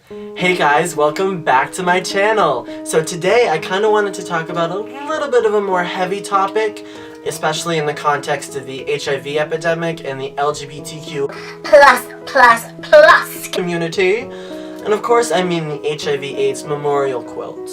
Hey guys, welcome back to my channel. So today I kind of wanted to talk about a little bit of a more heavy topic, especially in the context of the HIV epidemic and the LGBTQ plus community. And of course I mean the HIV/AIDS memorial quilt.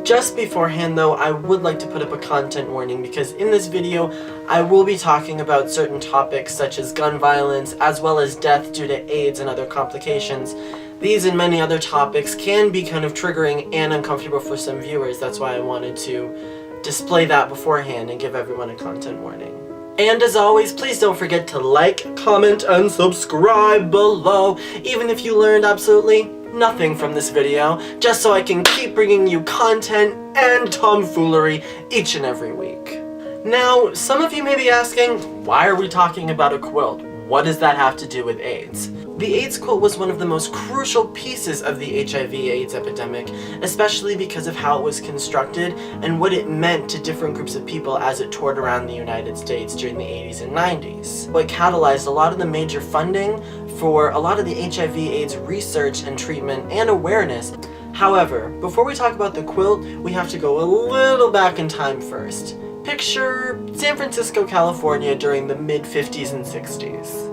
Just beforehand though, I would like to put up a content warning because in this video I will be talking about certain topics such as gun violence as well as death due to AIDS and other complications. These and many other topics can be kind of triggering and uncomfortable for some viewers. That's why I wanted to display that beforehand and give everyone a content warning. And as always, please don't forget to like, comment, and subscribe below, even if you learned absolutely nothing from this video, just so I can keep bringing you content and tomfoolery each and every week. Now, some of you may be asking, why are we talking about a quilt? What does that have to do with AIDS? The AIDS quilt was one of the most crucial pieces of the HIV/AIDS epidemic, especially because of how it was constructed and what it meant to different groups of people as it toured around the United States during the 80s and 90s. What catalyzed a lot of the major funding for a lot of the HIV/AIDS research and treatment and awareness. However, before we talk about the quilt, we have to go a little back in time first. Picture San Francisco, California during the mid-50s and 60s.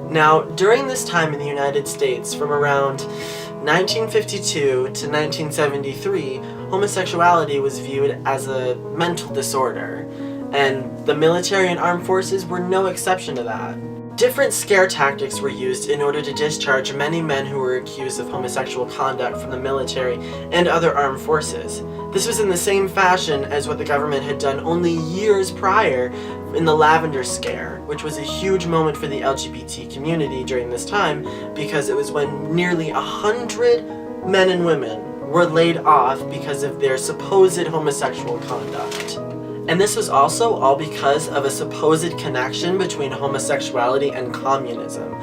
Now, during this time in the United States, from around 1952 to 1973, homosexuality was viewed as a mental disorder, and the military and armed forces were no exception to that. Different scare tactics were used in order to discharge many men who were accused of homosexual conduct from the military and other armed forces. This was in the same fashion as what the government had done only years prior in the Lavender Scare, which was a huge moment for the LGBT community during this time because it was when nearly 100 men and women were laid off because of their supposed homosexual conduct. And this was also all because of a supposed connection between homosexuality and communism.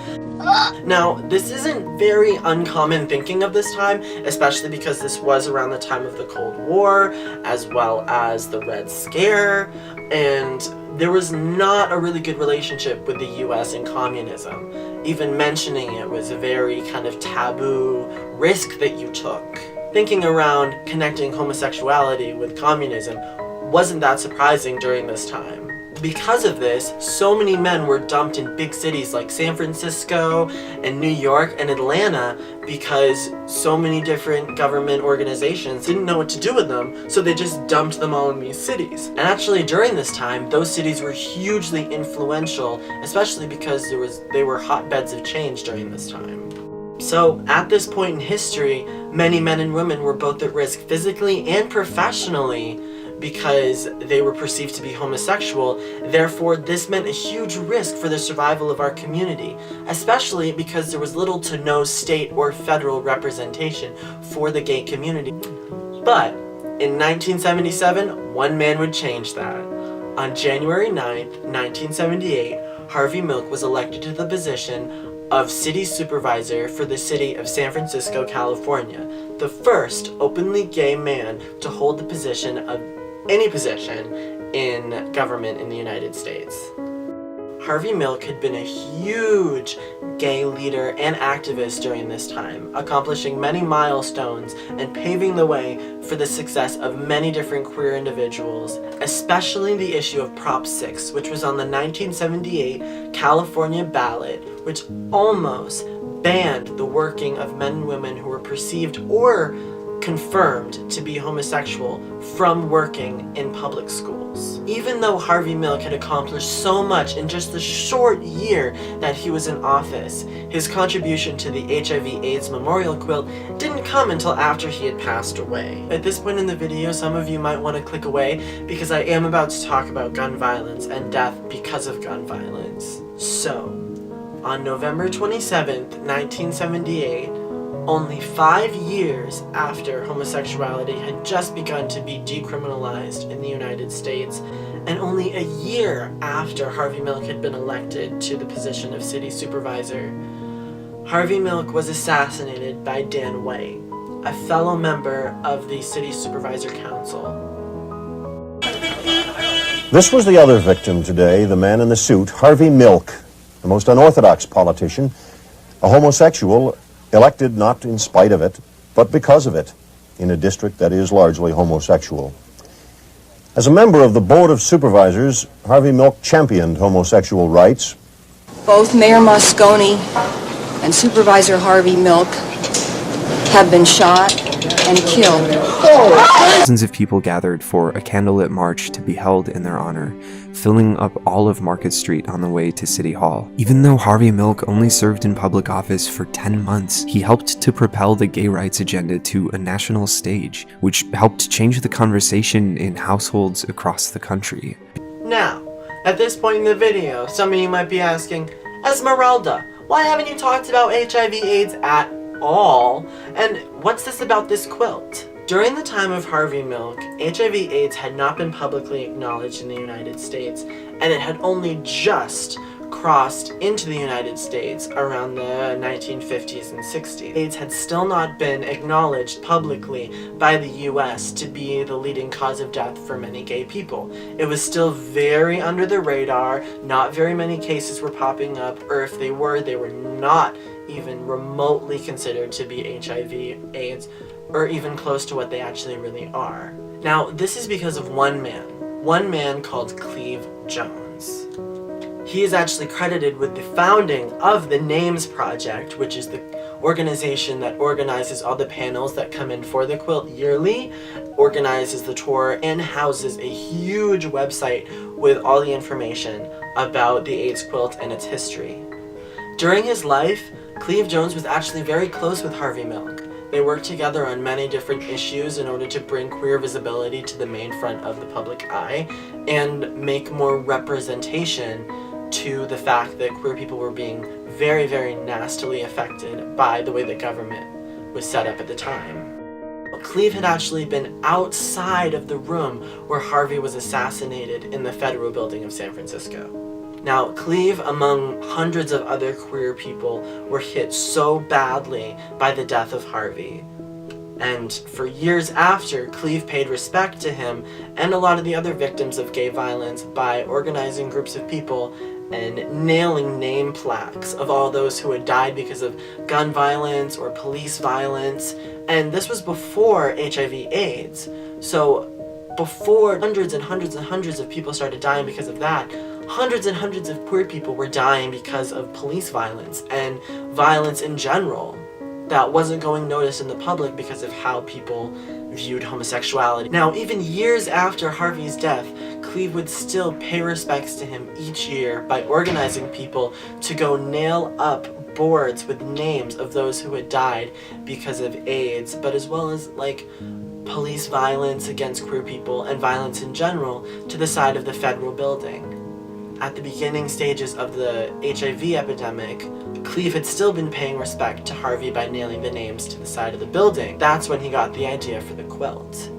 Now, this isn't very uncommon thinking of this time, especially because this was around the time of the Cold War, as well as the Red Scare, and there was not a really good relationship with the US and communism. Even mentioning it was a very kind of taboo risk that you took. Thinking around connecting homosexuality with communism wasn't that surprising during this time. Because of this, so many men were dumped in big cities like San Francisco and New York and Atlanta because so many different government organizations didn't know what to do with them, so they just dumped them all in these cities. And actually during this time, those cities were hugely influential, especially because they were hotbeds of change during this time. So at this point in history, many men and women were both at risk physically and professionally because they were perceived to be homosexual. Therefore, this meant a huge risk for the survival of our community, especially because there was little to no state or federal representation for the gay community. But in 1977, one man would change that. On January 9th, 1978, Harvey Milk was elected to the position of city supervisor for the city of San Francisco, California, the first openly gay man to hold the position of any position in government in the United States. Harvey Milk had been a huge gay leader and activist during this time, accomplishing many milestones and paving the way for the success of many different queer individuals, especially the issue of Prop 6, which was on the 1978 California ballot, which almost banned the working of men and women who were perceived or confirmed to be homosexual from working in public schools. Even though Harvey Milk had accomplished so much in just the short year that he was in office, his contribution to the HIV/AIDS memorial quilt didn't come until after he had passed away. At this point in the video, some of you might want to click away because I am about to talk about gun violence and death because of gun violence. So, on November 27th, 1978, only 5 years after homosexuality had just begun to be decriminalized in the United States, and only a year after Harvey Milk had been elected to the position of city supervisor, Harvey Milk was assassinated by Dan White, a fellow member of the City Supervisor Council. This was the other victim today, the man in the suit, Harvey Milk, the most unorthodox politician, a homosexual, elected not in spite of it, but because of it, in a district that is largely homosexual. As a member of the Board of Supervisors, Harvey Milk championed homosexual rights. Both Mayor Moscone and Supervisor Harvey Milk have been shot and killed. Thousands of people gathered for a candlelit march to be held in their honor, filling up all of Market Street on the way to City Hall. Even though Harvey Milk only served in public office for 10 months, he helped to propel the gay rights agenda to a national stage, which helped change the conversation in households across the country. Now, at this point in the video, some of you might be asking, Esmeralda, why haven't you talked about HIV/AIDS at all? And what's this about this quilt? During the time of Harvey Milk, HIV/AIDS had not been publicly acknowledged in the United States, and it had only just crossed into the United States around the 1950s and 60s. AIDS had still not been acknowledged publicly by the US to be the leading cause of death for many gay people. It was still very under the radar, not very many cases were popping up, or if they were not even remotely considered to be HIV/AIDS, or even close to what they actually really are. Now, this is because of one man called Cleve Jones. He is actually credited with the founding of the Names Project, which is the organization that organizes all the panels that come in for the quilt yearly, organizes the tour, and houses a huge website with all the information about the AIDS quilt and its history. During his life, Cleve Jones was actually very close with Harvey Milk. They worked together on many different issues in order to bring queer visibility to the main front of the public eye and make more representation to the fact that queer people were being very, very nastily affected by the way the government was set up at the time. Cleve had actually been outside of the room where Harvey was assassinated in the Federal Building of San Francisco. Now, Cleve, among hundreds of other queer people, were hit so badly by the death of Harvey. And for years after, Cleve paid respect to him and a lot of the other victims of gay violence by organizing groups of people and nailing name plaques of all those who had died because of gun violence or police violence. And this was before HIV/AIDS. So before hundreds and hundreds and hundreds of people started dying because of that, hundreds and hundreds of queer people were dying because of police violence and violence in general that wasn't going noticed in the public because of how people viewed homosexuality. Now, even years after Harvey's death, Cleve would still pay respects to him each year by organizing people to go nail up boards with names of those who had died because of AIDS, but as well as police violence against queer people and violence in general to the side of the Federal Building. At the beginning stages of the HIV epidemic, Cleve had still been paying respect to Harvey by nailing the names to the side of the building. That's when he got the idea for the quilt.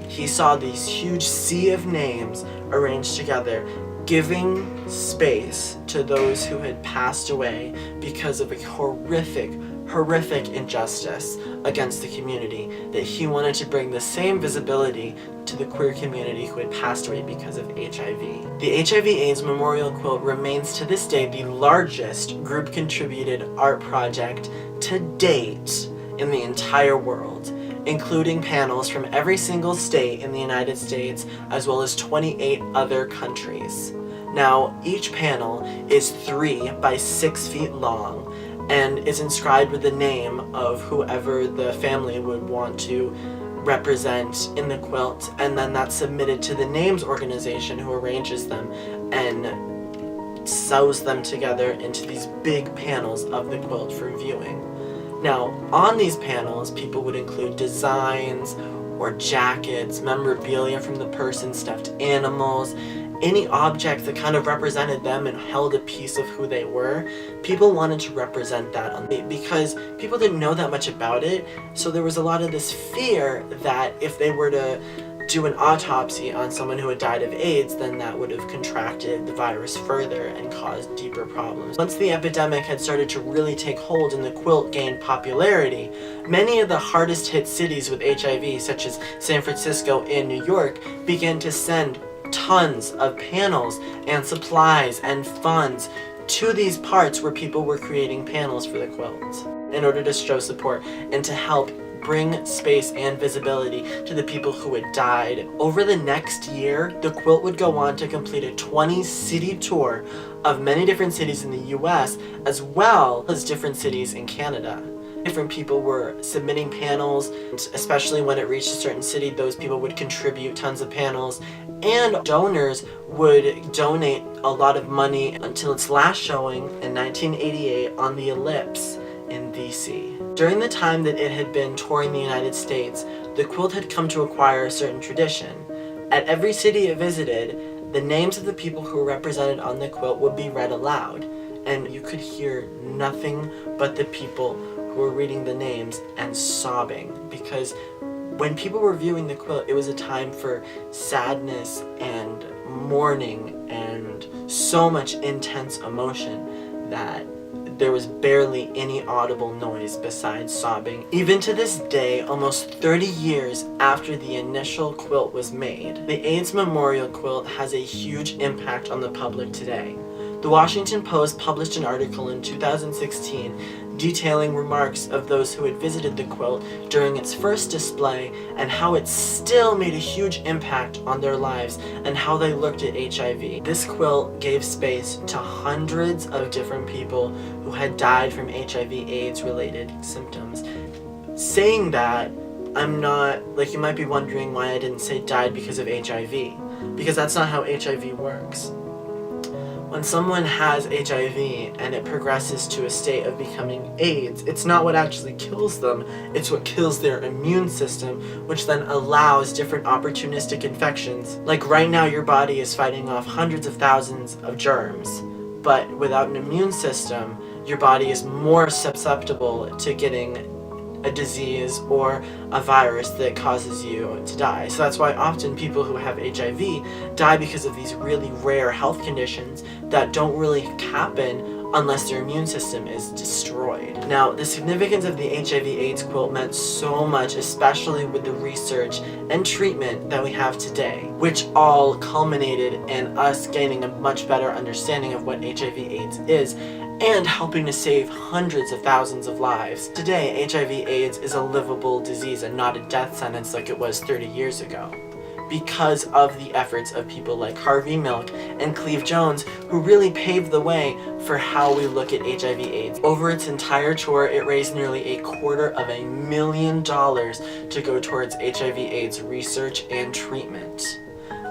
He saw these huge sea of names arranged together, giving space to those who had passed away because of a horrific injustice against the community, that he wanted to bring the same visibility to the queer community who had passed away because of HIV. The HIV/AIDS Memorial Quilt remains to this day the largest group-contributed art project to date in the entire world, including panels from every single state in the United States, as well as 28 other countries. Now, each panel is 3 by 6 feet long, and is inscribed with the name of whoever the family would want to represent in the quilt, and then that's submitted to the names organization who arranges them and sews them together into these big panels of the quilt for viewing. Now, on these panels, people would include designs or jackets, memorabilia from the person, stuffed animals, any objects that kind of represented them and held a piece of who they were. People wanted to represent that because people didn't know that much about it, so there was a lot of this fear that if they were to do an autopsy on someone who had died of AIDS, then that would have contracted the virus further and caused deeper problems. Once the epidemic had started to really take hold and the quilt gained popularity, many of the hardest hit cities with HIV, such as San Francisco and New York, began to send tons of panels and supplies and funds to these parts where people were creating panels for the quilt in order to show support and to help bring space and visibility to the people who had died. Over the next year, the quilt would go on to complete a 20-city tour of many different cities in the US, as well as different cities in Canada. Different people were submitting panels, especially when it reached a certain city, those people would contribute tons of panels, and donors would donate a lot of money until its last showing in 1988 on the Ellipse in DC. During the time that it had been touring the United States, the quilt had come to acquire a certain tradition. At every city it visited, the names of the people who were represented on the quilt would be read aloud, and you could hear nothing but the people who were reading the names and sobbing, because when people were viewing the quilt, it was a time for sadness and mourning and so much intense emotion that there was barely any audible noise besides sobbing. Even to this day, almost 30 years after the initial quilt was made, the AIDS Memorial Quilt has a huge impact on the public today. The Washington Post published an article in 2016 detailing remarks of those who had visited the quilt during its first display and how it still made a huge impact on their lives and how they looked at HIV. This quilt gave space to hundreds of different people who had died from HIV/AIDS related symptoms. Saying that, I'm not, like, you might be wondering why I didn't say died because of HIV, because that's not how HIV works. When someone has HIV and it progresses to a state of becoming AIDS, it's not what actually kills them, it's what kills their immune system, which then allows different opportunistic infections. Like right now your body is fighting off hundreds of thousands of germs, but without an immune system, your body is more susceptible to getting a disease or a virus that causes you to die. So that's why often people who have HIV die because of these really rare health conditions that don't really happen unless their immune system is destroyed. Now, the significance of the HIV/AIDS quilt meant so much, especially with the research and treatment that we have today, which all culminated in us gaining a much better understanding of what HIV/AIDS is and helping to save hundreds of thousands of lives. Today, HIV/AIDS is a livable disease and not a death sentence like it was 30 years ago, because of the efforts of people like Harvey Milk and Cleve Jones, who really paved the way for how we look at HIV/AIDS. Over its entire tour, it raised nearly $250,000 to go towards HIV/AIDS research and treatment.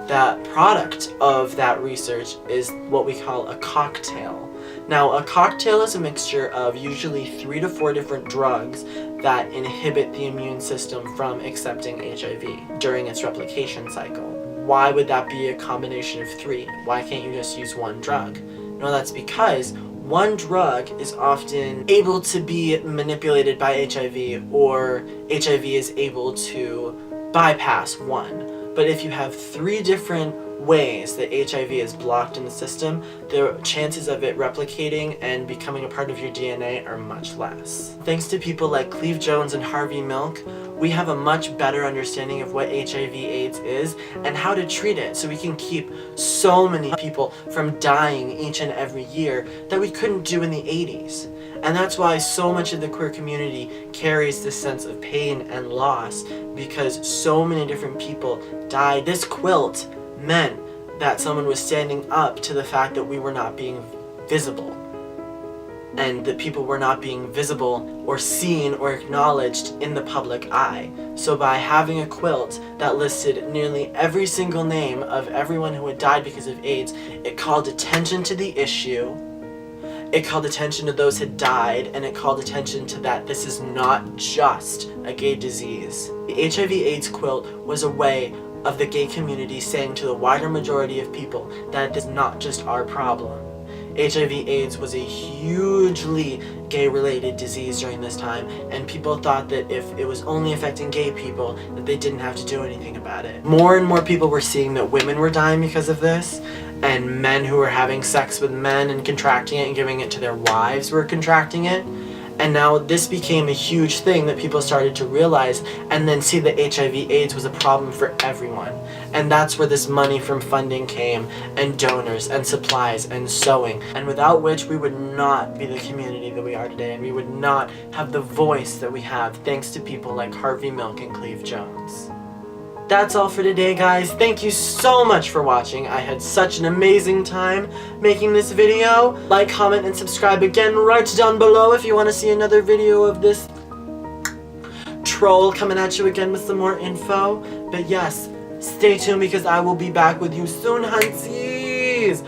That product of that research is what we call a cocktail. Now, a cocktail is a mixture of usually 3 to 4 different drugs that inhibit the immune system from accepting HIV during its replication cycle. Why would that be a combination of 3? Why can't you just use one drug? No, that's because one drug is often able to be manipulated by HIV, or HIV is able to bypass one. But if you have 3 different ways that HIV is blocked in the system, the chances of it replicating and becoming a part of your DNA are much less. Thanks to people like Cleve Jones and Harvey Milk, we have a much better understanding of what HIV/AIDS is and how to treat it, so we can keep so many people from dying each and every year that we couldn't do in the 80s. And that's why so much of the queer community carries this sense of pain and loss, because so many different people died. This quilt meant that someone was standing up to the fact that we were not being visible, and that people were not being visible or seen or acknowledged in the public eye. So by having a quilt that listed nearly every single name of everyone who had died because of AIDS, it called attention to the issue, it called attention to those who had died, and it called attention to that this is not just a gay disease. The HIV/AIDS quilt was a way of the gay community saying to the wider majority of people that it's not just our problem. HIV/AIDS was a hugely gay-related disease during this time, and people thought that if it was only affecting gay people, that they didn't have to do anything about it. More and more people were seeing that women were dying because of this, and men who were having sex with men and contracting it and giving it to their wives were contracting it, And now this became a huge thing that people started to realize and then see that HIV/AIDS was a problem for everyone. And that's where this money from funding came, and donors, and supplies, and sewing, and without which we would not be the community that we are today, and we would not have the voice that we have thanks to people like Harvey Milk and Cleve Jones. That's all for today, guys. Thank you so much for watching. I had such an amazing time making this video. Like, comment, and subscribe again right down below if you want to see another video of this troll coming at you again with some more info. But yes, stay tuned because I will be back with you soon, huntsies!